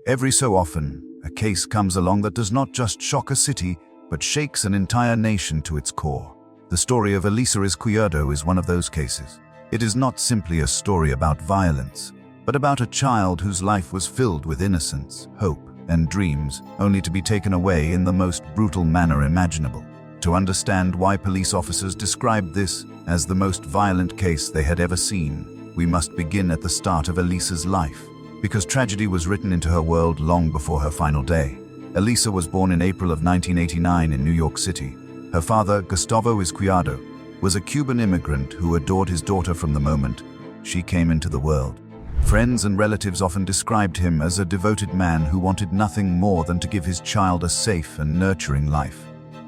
Every so often, a case comes along that does not just shock a city, but shakes an entire nation to its core. The story of Elisa Izquierdo is one of those cases. It is not simply a story about violence, but about a child whose life was filled with innocence, hope, and dreams, only to be taken away in the most brutal manner imaginable. To understand why police officers described this as the most violent case they had ever seen, we must begin at the start of Elisa's life, because tragedy was written into her world long before her final day. Elisa was born in April of 1989 in New York City. Her father, Gustavo Izquierdo, was a Cuban immigrant who adored his daughter from the moment she came into the world. Friends and relatives often described him as a devoted man who wanted nothing more than to give his child a safe and nurturing life.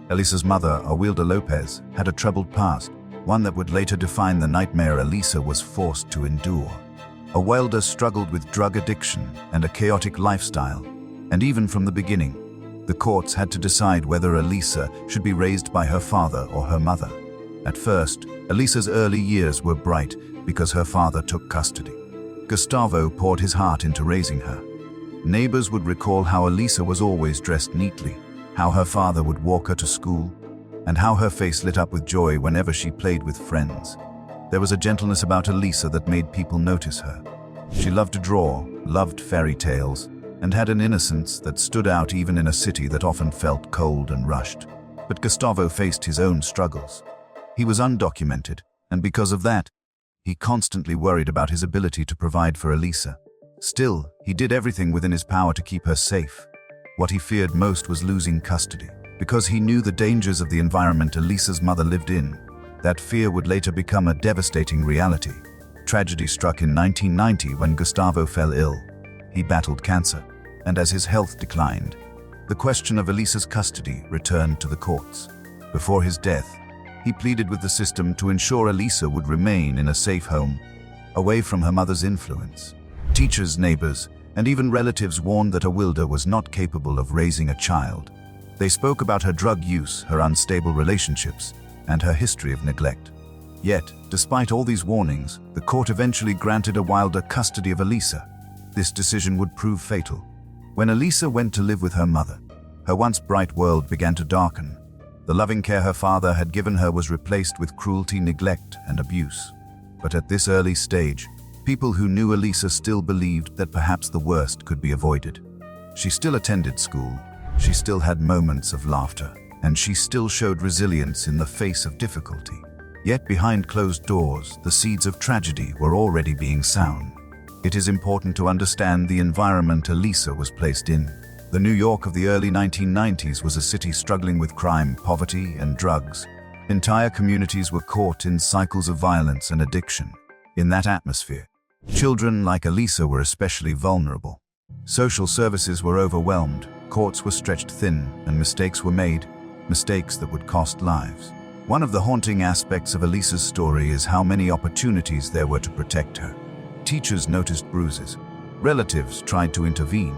Elisa's mother, Awilda Lopez, had a troubled past, one that would later define the nightmare Elisa was forced to endure. Awilda struggled with drug addiction and a chaotic lifestyle, and even from the beginning, the courts had to decide whether Elisa should be raised by her father or her mother. At first, Elisa's early years were bright because her father took custody. Gustavo poured his heart into raising her. Neighbors would recall how Elisa was always dressed neatly, how her father would walk her to school, and how her face lit up with joy whenever she played with friends. There was a gentleness about Elisa that made people notice her. She loved to draw, loved fairy tales, and had an innocence that stood out even in a city that often felt cold and rushed. But Gustavo faced his own struggles. He was undocumented, and because of that, he constantly worried about his ability to provide for Elisa. Still, he did everything within his power to keep her safe. What he feared most was losing custody, because he knew the dangers of the environment Elisa's mother lived in. That fear would later become a devastating reality. Tragedy struck in 1990 when Gustavo fell ill. He battled cancer, and as his health declined, the question of Elisa's custody returned to the courts. Before his death, he pleaded with the system to ensure Elisa would remain in a safe home, away from her mother's influence. Teachers, neighbors, and even relatives warned that Awilda was not capable of raising a child. They spoke about her drug use, her unstable relationships, and her history of neglect. Yet, despite all these warnings, the court eventually granted Awilda custody of Elisa. This decision would prove fatal. When Elisa went to live with her mother, her once bright world began to darken. The loving care her father had given her was replaced with cruelty, neglect, and abuse. But at this early stage, people who knew Elisa still believed that perhaps the worst could be avoided. She still attended school, she still had moments of laughter, and she still showed resilience in the face of difficulty. Yet behind closed doors, the seeds of tragedy were already being sown. It is important to understand the environment Elisa was placed in. The New York of the early 1990s was a city struggling with crime, poverty, and drugs. Entire communities were caught in cycles of violence and addiction. In that atmosphere, children like Elisa were especially vulnerable. Social services were overwhelmed, courts were stretched thin, and mistakes were made, mistakes that would cost lives. One of the haunting aspects of Elisa's story is how many opportunities there were to protect her. Teachers noticed bruises. Relatives tried to intervene.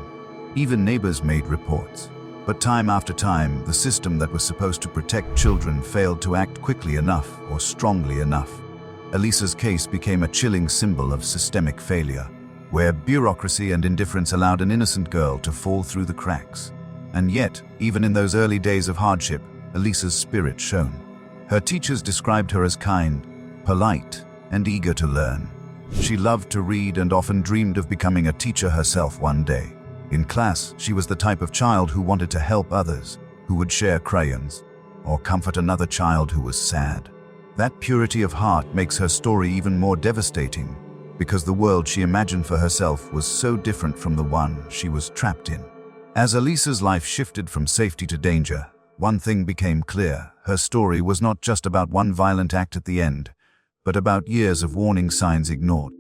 Even neighbors made reports. But time after time, the system that was supposed to protect children failed to act quickly enough or strongly enough. Elisa's case became a chilling symbol of systemic failure, where bureaucracy and indifference allowed an innocent girl to fall through the cracks. And yet, even in those early days of hardship, Elisa's spirit shone. Her teachers described her as kind, polite, and eager to learn. She loved to read and often dreamed of becoming a teacher herself one day. In class, she was the type of child who wanted to help others, who would share crayons, or comfort another child who was sad. That purity of heart makes her story even more devastating, because the world she imagined for herself was so different from the one she was trapped in. As Elisa's life shifted from safety to danger, one thing became clear. Her story was not just about one violent act at the end, but about years of warning signs ignored.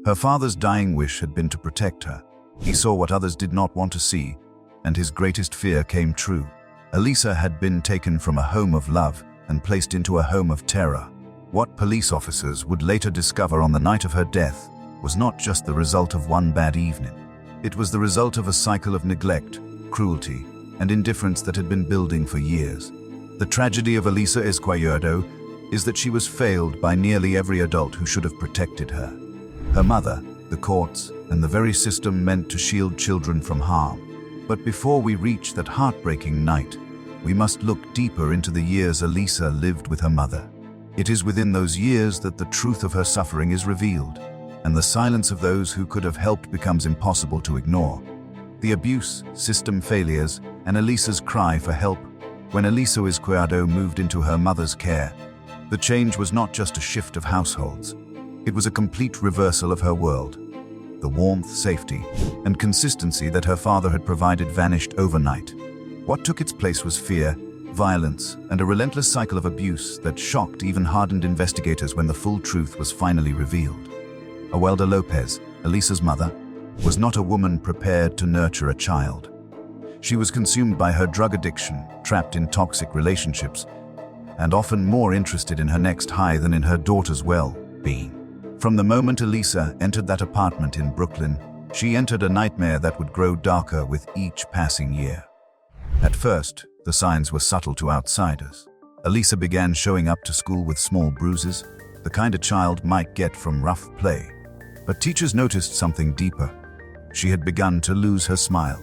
Her father's dying wish had been to protect her. He saw what others did not want to see, and his greatest fear came true. Elisa had been taken from a home of love and placed into a home of terror. What police officers would later discover on the night of her death was not just the result of one bad evening. It was the result of a cycle of neglect, cruelty, and indifference that had been building for years. The tragedy of Elisa Izquierdo is that she was failed by nearly every adult who should have protected her. Her mother, the courts, and the very system meant to shield children from harm. But before we reach that heartbreaking night, we must look deeper into the years Elisa lived with her mother. It is within those years that the truth of her suffering is revealed, and the silence of those who could have helped becomes impossible to ignore. The abuse, system failures, and Elisa's cry for help. When Elisa Izquierdo moved into her mother's care, the change was not just a shift of households. It was a complete reversal of her world. The warmth, safety, and consistency that her father had provided vanished overnight. What took its place was fear, violence, and a relentless cycle of abuse that shocked even hardened investigators when the full truth was finally revealed. Awelda Lopez, Elisa's mother, was not a woman prepared to nurture a child. She was consumed by her drug addiction, trapped in toxic relationships, and often more interested in her next high than in her daughter's well-being. From the moment Elisa entered that apartment in Brooklyn, she entered a nightmare that would grow darker with each passing year. At first, the signs were subtle to outsiders. Elisa began showing up to school with small bruises, the kind a child might get from rough play. But teachers noticed something deeper. She had begun to lose her smile.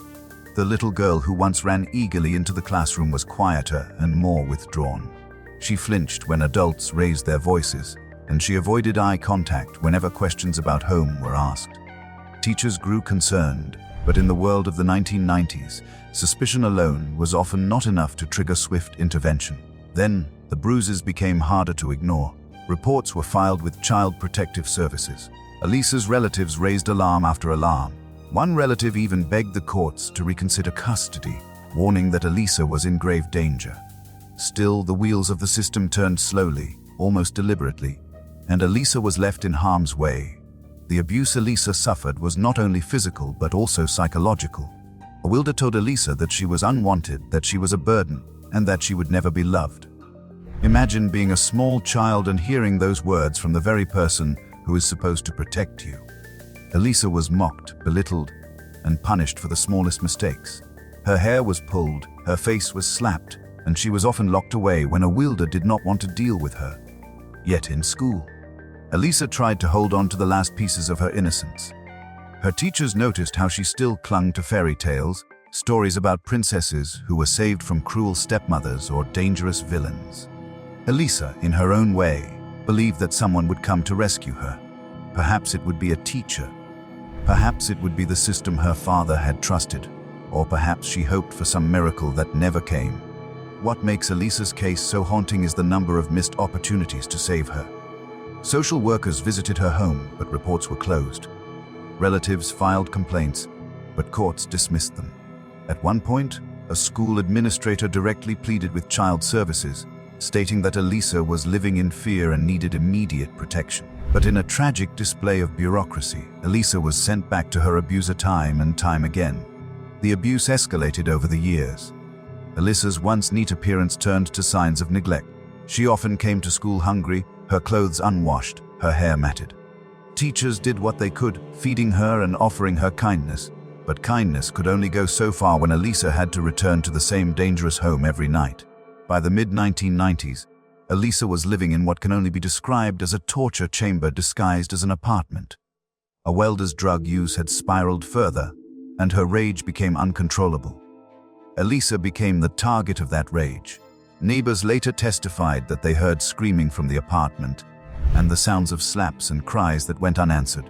The little girl who once ran eagerly into the classroom was quieter and more withdrawn. She flinched when adults raised their voices, and she avoided eye contact whenever questions about home were asked. Teachers grew concerned, but in the world of the 1990s, suspicion alone was often not enough to trigger swift intervention. Then, the bruises became harder to ignore. Reports were filed with Child Protective Services. Elisa's relatives raised alarm after alarm. One relative even begged the courts to reconsider custody, warning that Elisa was in grave danger. Still, the wheels of the system turned slowly, almost deliberately, and Elisa was left in harm's way. The abuse Elisa suffered was not only physical but also psychological. Awelda told Elisa that she was unwanted, that she was a burden, and that she would never be loved. Imagine being a small child and hearing those words from the very person who is supposed to protect you. Elisa was mocked, belittled, and punished for the smallest mistakes. Her hair was pulled, her face was slapped, and she was often locked away when Awelda did not want to deal with her. Yet in school, Elisa tried to hold on to the last pieces of her innocence. Her teachers noticed how she still clung to fairy tales, stories about princesses who were saved from cruel stepmothers or dangerous villains. Elisa, in her own way, believed that someone would come to rescue her. Perhaps it would be a teacher. Perhaps it would be the system her father had trusted. Or perhaps she hoped for some miracle that never came. What makes Elisa's case so haunting is the number of missed opportunities to save her. Social workers visited her home, but reports were closed. Relatives filed complaints, but courts dismissed them. At one point, a school administrator directly pleaded with child services, stating that Elisa was living in fear and needed immediate protection. But in a tragic display of bureaucracy, Elisa was sent back to her abuser time and time again. The abuse escalated over the years. Elisa's once neat appearance turned to signs of neglect. She often came to school hungry, her clothes unwashed, her hair matted. Teachers did what they could, feeding her and offering her kindness. But kindness could only go so far when Elisa had to return to the same dangerous home every night. By the mid-1990s, Elisa was living in what can only be described as a torture chamber disguised as an apartment. Awelda's drug use had spiraled further, and her rage became uncontrollable. Elisa became the target of that rage. Neighbors later testified that they heard screaming from the apartment and the sounds of slaps and cries that went unanswered.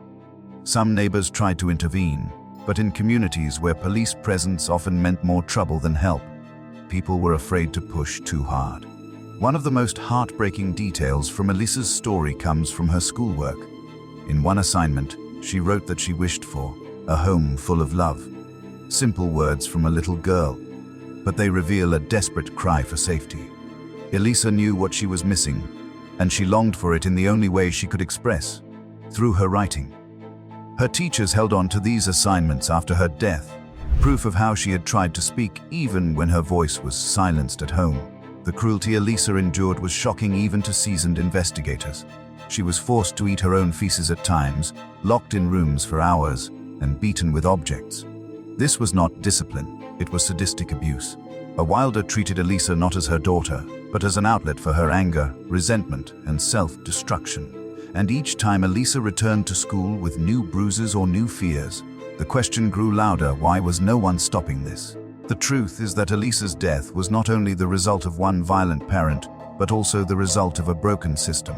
Some neighbors tried to intervene, but in communities where police presence often meant more trouble than help, people were afraid to push too hard. One of the most heartbreaking details from Elisa's story comes from her schoolwork. In one assignment, she wrote that she wished for a home full of love. Simple words from a little girl, but they reveal a desperate cry for safety. Elisa knew what she was missing, and she longed for it in the only way she could express, through her writing. Her teachers held on to these assignments after her death, proof of how she had tried to speak even when her voice was silenced at home. The cruelty Elisa endured was shocking even to seasoned investigators. She was forced to eat her own feces at times, locked in rooms for hours, and beaten with objects. This was not discipline, it was sadistic abuse. Awelda treated Elisa not as her daughter, but as an outlet for her anger, resentment, and self-destruction. And each time Elisa returned to school with new bruises or new fears, the question grew louder: why was no one stopping this? The truth is that Elisa's death was not only the result of one violent parent, but also the result of a broken system.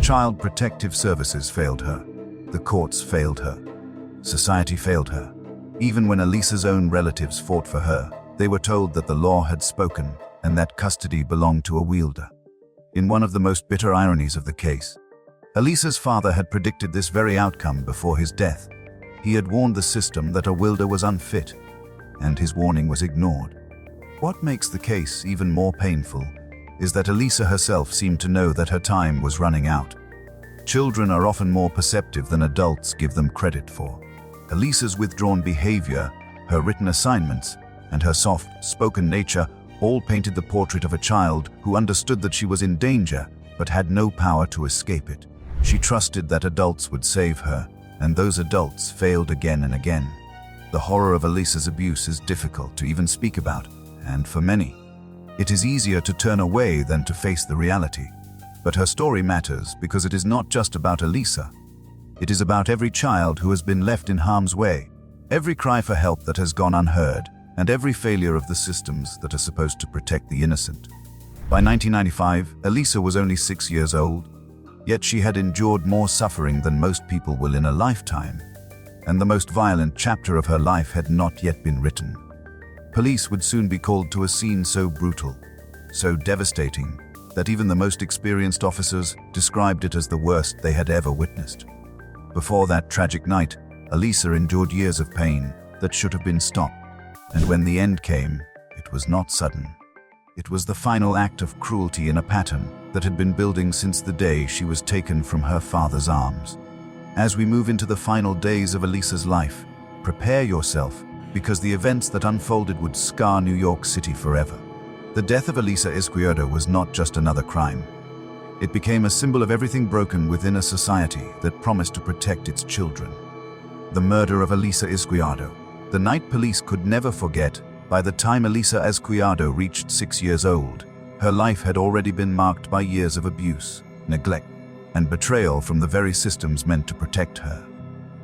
Child Protective Services failed her. The courts failed her. Society failed her. Even when Elisa's own relatives fought for her, they were told that the law had spoken and that custody belonged to a wielder. In one of the most bitter ironies of the case, Elisa's father had predicted this very outcome before his death. He had warned the system that a wielder was unfit, and his warning was ignored. What makes the case even more painful is that Elisa herself seemed to know that her time was running out. Children are often more perceptive than adults give them credit for. Elisa's withdrawn behavior, her written assignments, and her soft-spoken nature all painted the portrait of a child who understood that she was in danger but had no power to escape it. She trusted that adults would save her, and those adults failed again and again. The horror of Elisa's abuse is difficult to even speak about, and for many, it is easier to turn away than to face the reality. But her story matters because it is not just about Elisa. It is about every child who has been left in harm's way, every cry for help that has gone unheard, and every failure of the systems that are supposed to protect the innocent. By 1995, Elisa was only 6 years old, yet she had endured more suffering than most people will in a lifetime, and the most violent chapter of her life had not yet been written. Police would soon be called to a scene so brutal, so devastating, that even the most experienced officers described it as the worst they had ever witnessed. Before that tragic night, Elisa endured years of pain that should have been stopped, and when the end came, it was not sudden. It was the final act of cruelty in a pattern that had been building since the day she was taken from her father's arms. As we move into the final days of Elisa's life, prepare yourself, because the events that unfolded would scar New York City forever. The death of Elisa Izquierdo was not just another crime. It became a symbol of everything broken within a society that promised to protect its children. The murder of Elisa Izquierdo, the night police could never forget. By the time Elisa Izquierdo reached 6 years old, her life had already been marked by years of abuse, neglect, and betrayal from the very systems meant to protect her.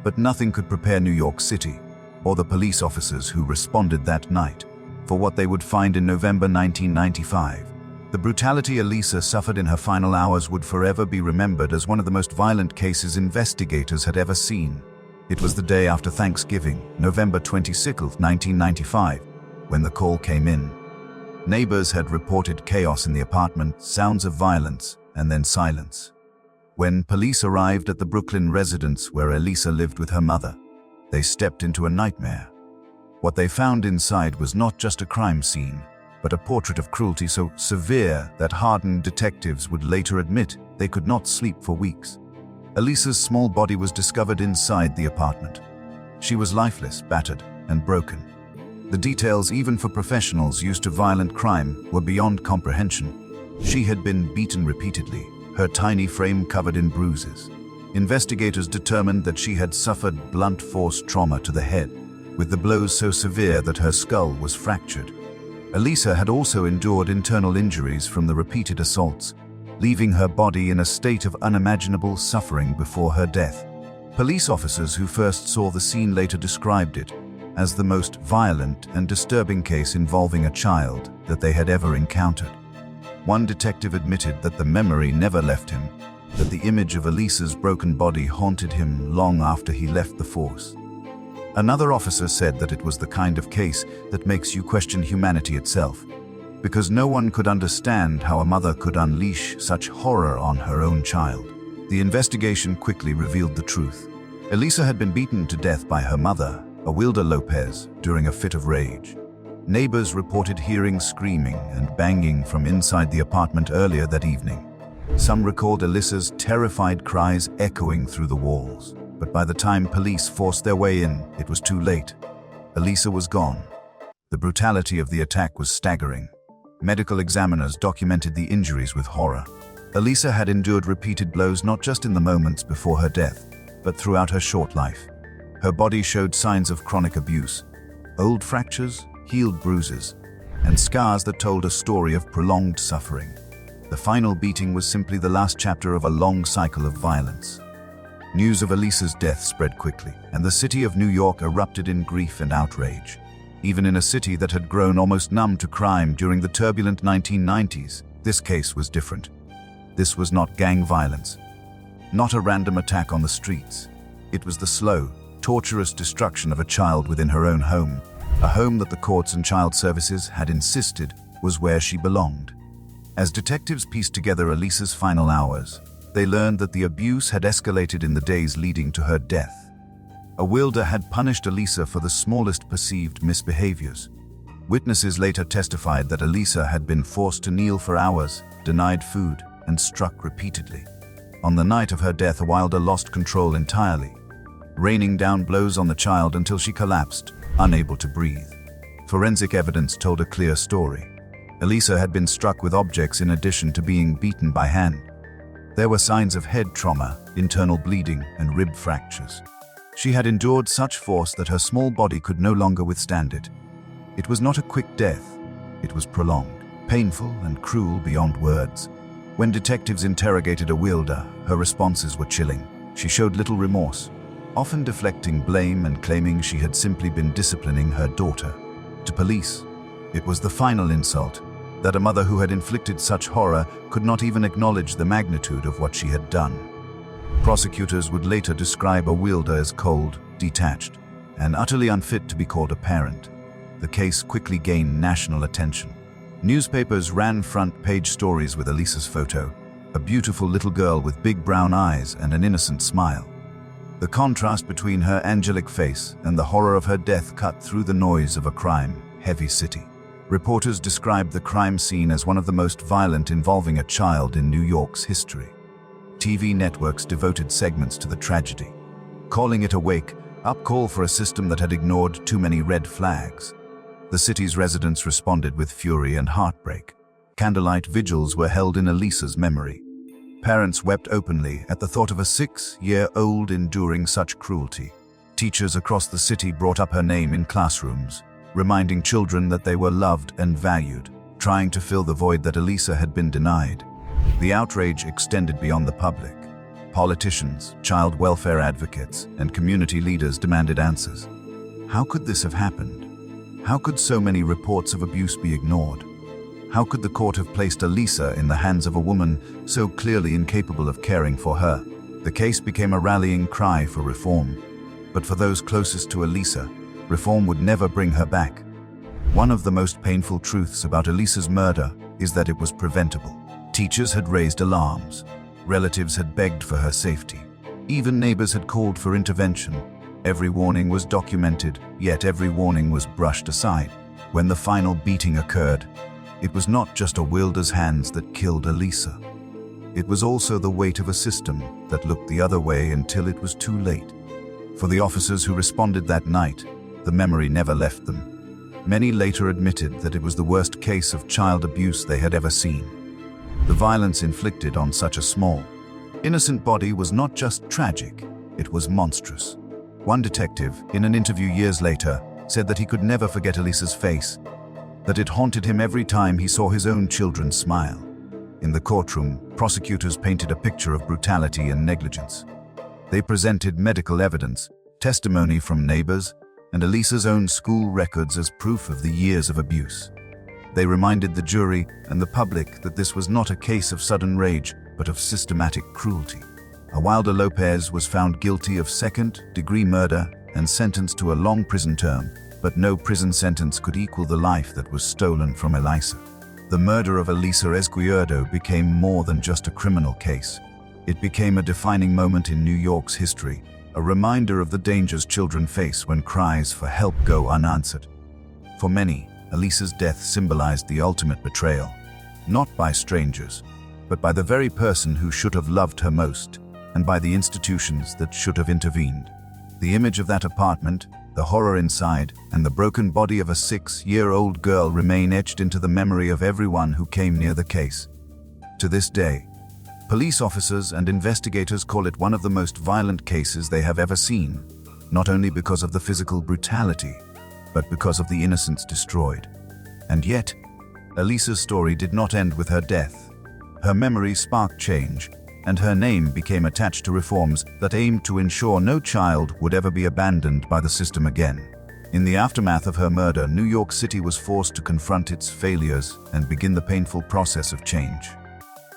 But nothing could prepare New York City, or the police officers who responded that night, for what they would find in November 1995. The brutality Elisa suffered in her final hours would forever be remembered as one of the most violent cases investigators had ever seen. It was the day after Thanksgiving, November 26, 1995, when the call came in. Neighbors had reported chaos in the apartment, sounds of violence, and then silence. When police arrived at the Brooklyn residence where Elisa lived with her mother, they stepped into a nightmare. What they found inside was not just a crime scene, but a portrait of cruelty so severe that hardened detectives would later admit they could not sleep for weeks. Elisa's small body was discovered inside the apartment. She was lifeless, battered, and broken. The details, even for professionals used to violent crime, were beyond comprehension. She had been beaten repeatedly, her tiny frame covered in bruises. Investigators determined that she had suffered blunt force trauma to the head, with the blows so severe that her skull was fractured. Elisa had also endured internal injuries from the repeated assaults, leaving her body in a state of unimaginable suffering before her death. Police officers who first saw the scene later described it as the most violent and disturbing case involving a child that they had ever encountered. One detective admitted that the memory never left him, that the image of Elisa's broken body haunted him long after he left the force. Another officer said that it was the kind of case that makes you question humanity itself, because no one could understand how a mother could unleash such horror on her own child. The investigation quickly revealed the truth. Elisa had been beaten to death by her mother, Awilda Lopez, during a fit of rage. Neighbors reported hearing screaming and banging from inside the apartment earlier that evening. Some recalled Elisa's terrified cries echoing through the walls. But by the time police forced their way in, it was too late. Elisa was gone. The brutality of the attack was staggering. Medical examiners documented the injuries with horror. Elisa had endured repeated blows not just in the moments before her death, but throughout her short life. Her body showed signs of chronic abuse, old fractures, healed bruises, and scars that told a story of prolonged suffering. The final beating was simply the last chapter of a long cycle of violence. News of Elisa's death spread quickly, and the city of New York erupted in grief and outrage. Even in a city that had grown almost numb to crime during the turbulent 1990s, this case was different. This was not gang violence, not a random attack on the streets. It was the slow, torturous destruction of a child within her own home, a home that the courts and child services had insisted was where she belonged. As detectives pieced together Elisa's final hours, they learned that the abuse had escalated in the days leading to her death. A wielder had punished Elisa for the smallest perceived misbehaviors. Witnesses later testified that Elisa had been forced to kneel for hours, denied food, and struck repeatedly. On the night of her death, a wielder lost control entirely, raining down blows on the child until she collapsed, unable to breathe. Forensic evidence told a clear story. Elisa had been struck with objects in addition to being beaten by hand. There were signs of head trauma, internal bleeding, and rib fractures. She had endured such force that her small body could no longer withstand it. It was not a quick death. It was prolonged, painful, and cruel beyond words. When detectives interrogated a wielder, her responses were chilling. She showed little remorse, often deflecting blame and claiming she had simply been disciplining her daughter. To police, it was the final insult, that a mother who had inflicted such horror could not even acknowledge the magnitude of what she had done. Prosecutors would later describe a wielder as cold, detached, and utterly unfit to be called a parent. The case quickly gained national attention. Newspapers ran front-page stories with Elisa's photo, a beautiful little girl with big brown eyes and an innocent smile. The contrast between her angelic face and the horror of her death cut through the noise of a crime-heavy city. Reporters described the crime scene as one of the most violent involving a child in New York's history. TV networks devoted segments to the tragedy, calling it a wake-up call for a system that had ignored too many red flags. The city's residents responded with fury and heartbreak. Candlelight vigils were held in Elisa's memory. Parents wept openly at the thought of a 6-year-old enduring such cruelty. Teachers across the city brought up her name in classrooms, reminding children that they were loved and valued, trying to fill the void that Elisa had been denied. The outrage extended beyond the public. Politicians, child welfare advocates, and community leaders demanded answers. How could this have happened? How could so many reports of abuse be ignored? How could the court have placed Elisa in the hands of a woman so clearly incapable of caring for her? The case became a rallying cry for reform. But for those closest to Elisa, reform would never bring her back. One of the most painful truths about Elisa's murder is that it was preventable. Teachers had raised alarms. Relatives had begged for her safety. Even neighbors had called for intervention. Every warning was documented, yet every warning was brushed aside. When the final beating occurred, it was not just a wielder's hands that killed Elisa. It was also the weight of a system that looked the other way until it was too late. For the officers who responded that night, the memory never left them. Many later admitted that it was the worst case of child abuse they had ever seen. The violence inflicted on such a small, innocent body was not just tragic, it was monstrous. One detective, in an interview years later, said that he could never forget Elisa's face, that it haunted him every time he saw his own children smile. In the courtroom, prosecutors painted a picture of brutality and negligence. They presented medical evidence, testimony from neighbors, and Elisa's own school records as proof of the years of abuse. They reminded the jury and the public that this was not a case of sudden rage, but of systematic cruelty. Wilder Lopez was found guilty of second-degree murder and sentenced to a long prison term, but no prison sentence could equal the life that was stolen from Elisa. The murder of Elisa Izquierdo became more than just a criminal case. It became a defining moment in New York's history, a reminder of the dangers children face when cries for help go unanswered. For many, Elisa's death symbolized the ultimate betrayal, not by strangers, but by the very person who should have loved her most, and by the institutions that should have intervened. The image of that apartment, the horror inside, and the broken body of a 6-year-old girl remain etched into the memory of everyone who came near the case. To this day, police officers and investigators call it one of the most violent cases they have ever seen, not only because of the physical brutality, but because of the innocence destroyed. And yet, Elisa's story did not end with her death. Her memory sparked change, and her name became attached to reforms that aimed to ensure no child would ever be abandoned by the system again. In the aftermath of her murder, New York City was forced to confront its failures and begin the painful process of change.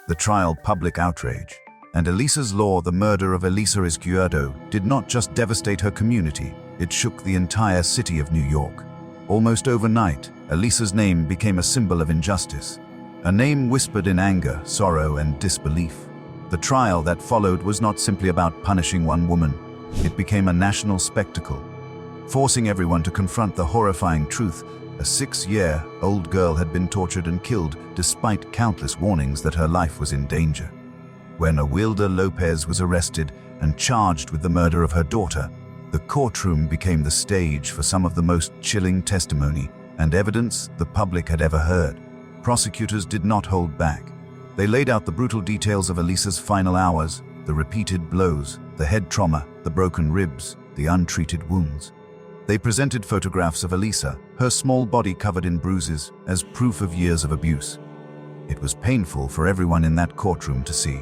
The trial, public outrage, and Elisa's law, the murder of Elisa Izquierdo, did not just devastate her community, it shook the entire city of New York. Almost overnight, Elisa's name became a symbol of injustice, a name whispered in anger, sorrow, and disbelief. The trial that followed was not simply about punishing one woman. It became a national spectacle, forcing everyone to confront the horrifying truth: a 6-year-old girl had been tortured and killed despite countless warnings that her life was in danger. When Awilda Lopez was arrested and charged with the murder of her daughter, the courtroom became the stage for some of the most chilling testimony and evidence the public had ever heard. Prosecutors did not hold back. They laid out the brutal details of Elisa's final hours, the repeated blows, the head trauma, the broken ribs, the untreated wounds. They presented photographs of Elisa, her small body covered in bruises, as proof of years of abuse. It was painful for everyone in that courtroom to see,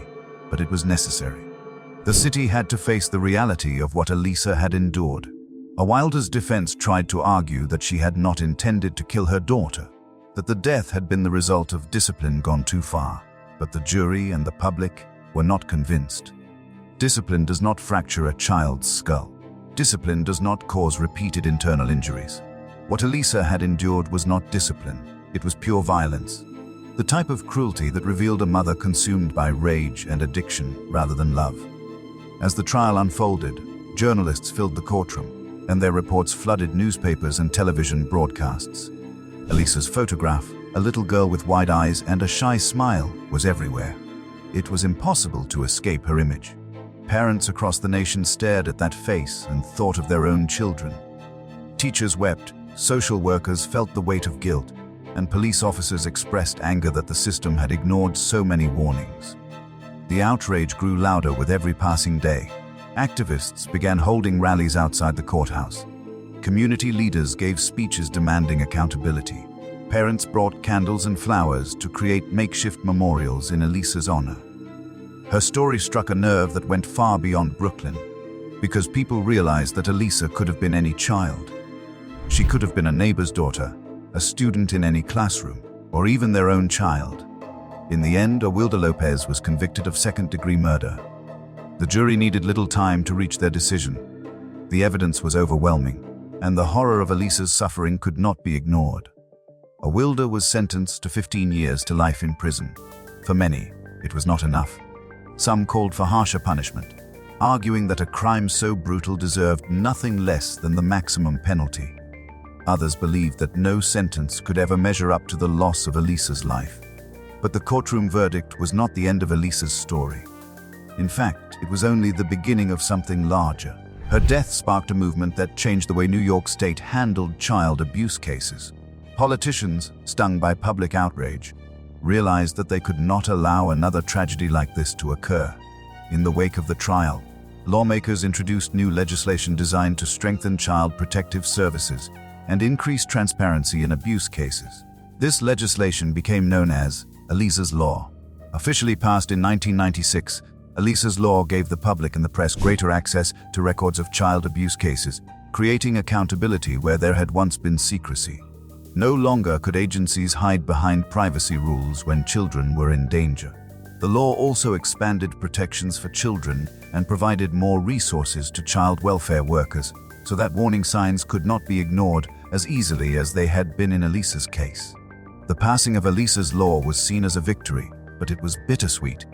but it was necessary. The city had to face the reality of what Elisa had endured. Awilda's defense tried to argue that she had not intended to kill her daughter, that the death had been the result of discipline gone too far. But the jury and the public were not convinced. Discipline does not fracture a child's skull. Discipline does not cause repeated internal injuries. What Elisa had endured was not discipline, it was pure violence. The type of cruelty that revealed a mother consumed by rage and addiction rather than love. As the trial unfolded, journalists filled the courtroom, and their reports flooded newspapers and television broadcasts. Elisa's photograph, a little girl with wide eyes and a shy smile, was everywhere. It was impossible to escape her image. Parents across the nation stared at that face and thought of their own children. Teachers wept, social workers felt the weight of guilt, and police officers expressed anger that the system had ignored so many warnings. The outrage grew louder with every passing day. Activists began holding rallies outside the courthouse. Community leaders gave speeches demanding accountability. Parents brought candles and flowers to create makeshift memorials in Elisa's honor. Her story struck a nerve that went far beyond Brooklyn, because people realized that Elisa could have been any child. She could have been a neighbor's daughter, a student in any classroom, or even their own child. In the end, Awilda Lopez was convicted of second-degree murder. The jury needed little time to reach their decision. The evidence was overwhelming, and the horror of Elisa's suffering could not be ignored. Awilda was sentenced to 15 years to life in prison. For many, it was not enough. Some called for harsher punishment, arguing that a crime so brutal deserved nothing less than the maximum penalty. Others believed that no sentence could ever measure up to the loss of Elisa's life. But the courtroom verdict was not the end of Elisa's story. In fact, it was only the beginning of something larger. Her death sparked a movement that changed the way New York State handled child abuse cases. Politicians, stung by public outrage, realized that they could not allow another tragedy like this to occur. In the wake of the trial, lawmakers introduced new legislation designed to strengthen child protective services and increase transparency in abuse cases. This legislation became known as Elisa's Law. Officially passed in 1996, Elisa's Law gave the public and the press greater access to records of child abuse cases, creating accountability where there had once been secrecy. No longer could agencies hide behind privacy rules when children were in danger. The law also expanded protections for children and provided more resources to child welfare workers, so that warning signs could not be ignored as easily as they had been in Elisa's case. The passing of Elisa's Law was seen as a victory, but it was bittersweet.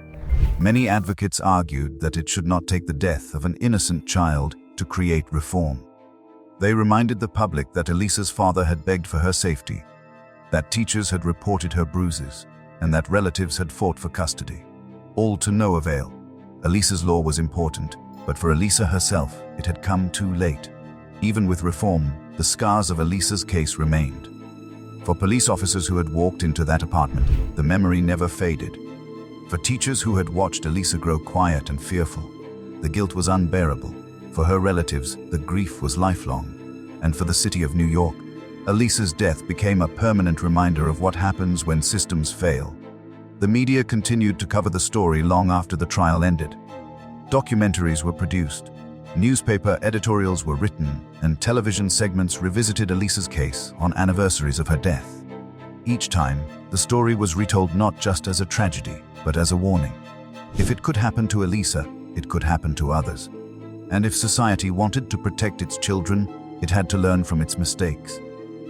Many advocates argued that it should not take the death of an innocent child to create reform. They reminded the public that Elisa's father had begged for her safety, that teachers had reported her bruises, and that relatives had fought for custody. All to no avail. Elisa's Law was important, but for Elisa herself, it had come too late. Even with reform, the scars of Elisa's case remained. For police officers who had walked into that apartment, the memory never faded. For teachers who had watched Elisa grow quiet and fearful, the guilt was unbearable. For her relatives, the grief was lifelong. And for the city of New York, Elisa's death became a permanent reminder of what happens when systems fail. The media continued to cover the story long after the trial ended. Documentaries were produced, newspaper editorials were written, and television segments revisited Elisa's case on anniversaries of her death. Each time, the story was retold not just as a tragedy, but as a warning. If it could happen to Elisa, it could happen to others. And if society wanted to protect its children, it had to learn from its mistakes.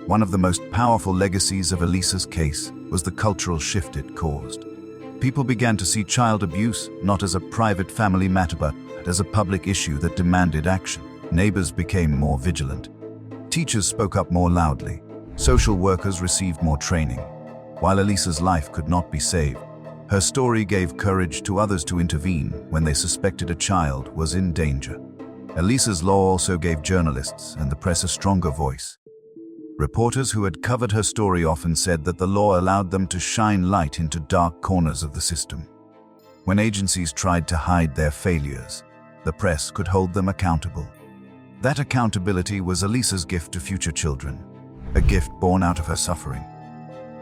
One of the most powerful legacies of Elisa's case was the cultural shift it caused. People began to see child abuse not as a private family matter but as a public issue that demanded action. Neighbors became more vigilant. Teachers spoke up more loudly. Social workers received more training. While Elisa's life could not be saved, her story gave courage to others to intervene when they suspected a child was in danger. Elisa's law also gave journalists and the press a stronger voice. Reporters who had covered her story often said that the law allowed them to shine light into dark corners of the system. When agencies tried to hide their failures, the press could hold them accountable. That accountability was Elisa's gift to future children, a gift born out of her suffering.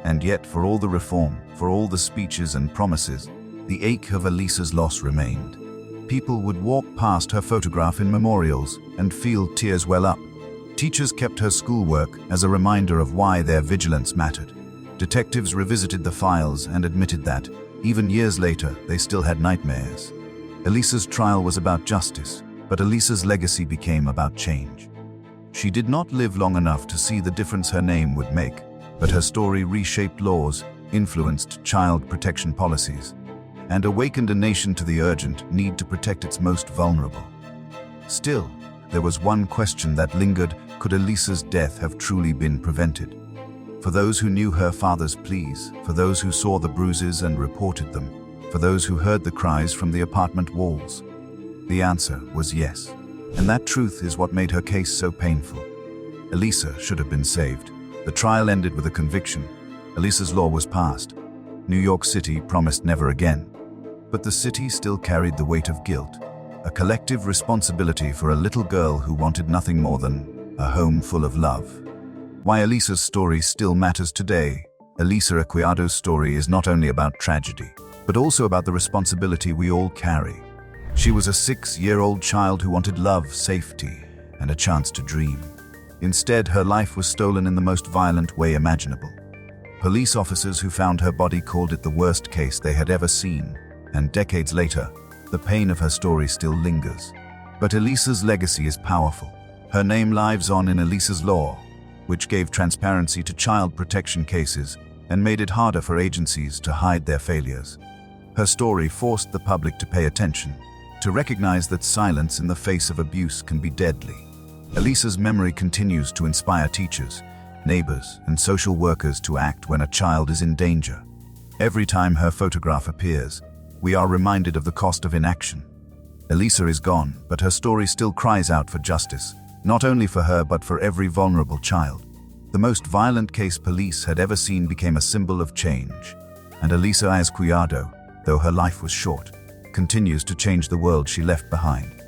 And yet, for all the reform, for all the speeches and promises, the ache of Elisa's loss remained. People would walk past her photograph in memorials and feel tears well up. Teachers kept her schoolwork as a reminder of why their vigilance mattered. Detectives revisited the files and admitted that, even years later, they still had nightmares. Elisa's trial was about justice, but Elisa's legacy became about change. She did not live long enough to see the difference her name would make, but her story reshaped laws, influenced child protection policies, and awakened a nation to the urgent need to protect its most vulnerable. Still, there was one question that lingered: could Elisa's death have truly been prevented? For those who knew her father's pleas, for those who saw the bruises and reported them, for those who heard the cries from the apartment walls, the answer was yes. And that truth is what made her case so painful. Elisa should have been saved. The trial ended with a conviction. Elisa's law was passed. New York City promised never again. But the city still carried the weight of guilt, a collective responsibility for a little girl who wanted nothing more than a home full of love. Why Elisa's story still matters today. Elisa Izquierdo's story is not only about tragedy, but also about the responsibility we all carry. She was a 6-year-old child who wanted love, safety, and a chance to dream. Instead, her life was stolen in the most violent way imaginable. Police officers who found her body called it the worst case they had ever seen, and decades later, the pain of her story still lingers. But Elisa's legacy is powerful. Her name lives on in Elisa's law, which gave transparency to child protection cases and made it harder for agencies to hide their failures. Her story forced the public to pay attention, to recognize that silence in the face of abuse can be deadly. Elisa's memory continues to inspire teachers, neighbors, and social workers to act when a child is in danger. Every time her photograph appears, we are reminded of the cost of inaction. Elisa is gone, but her story still cries out for justice, not only for her but for every vulnerable child. The most violent case police had ever seen became a symbol of change, and Elisa Izquierdo, though her life was short, continues to change the world she left behind.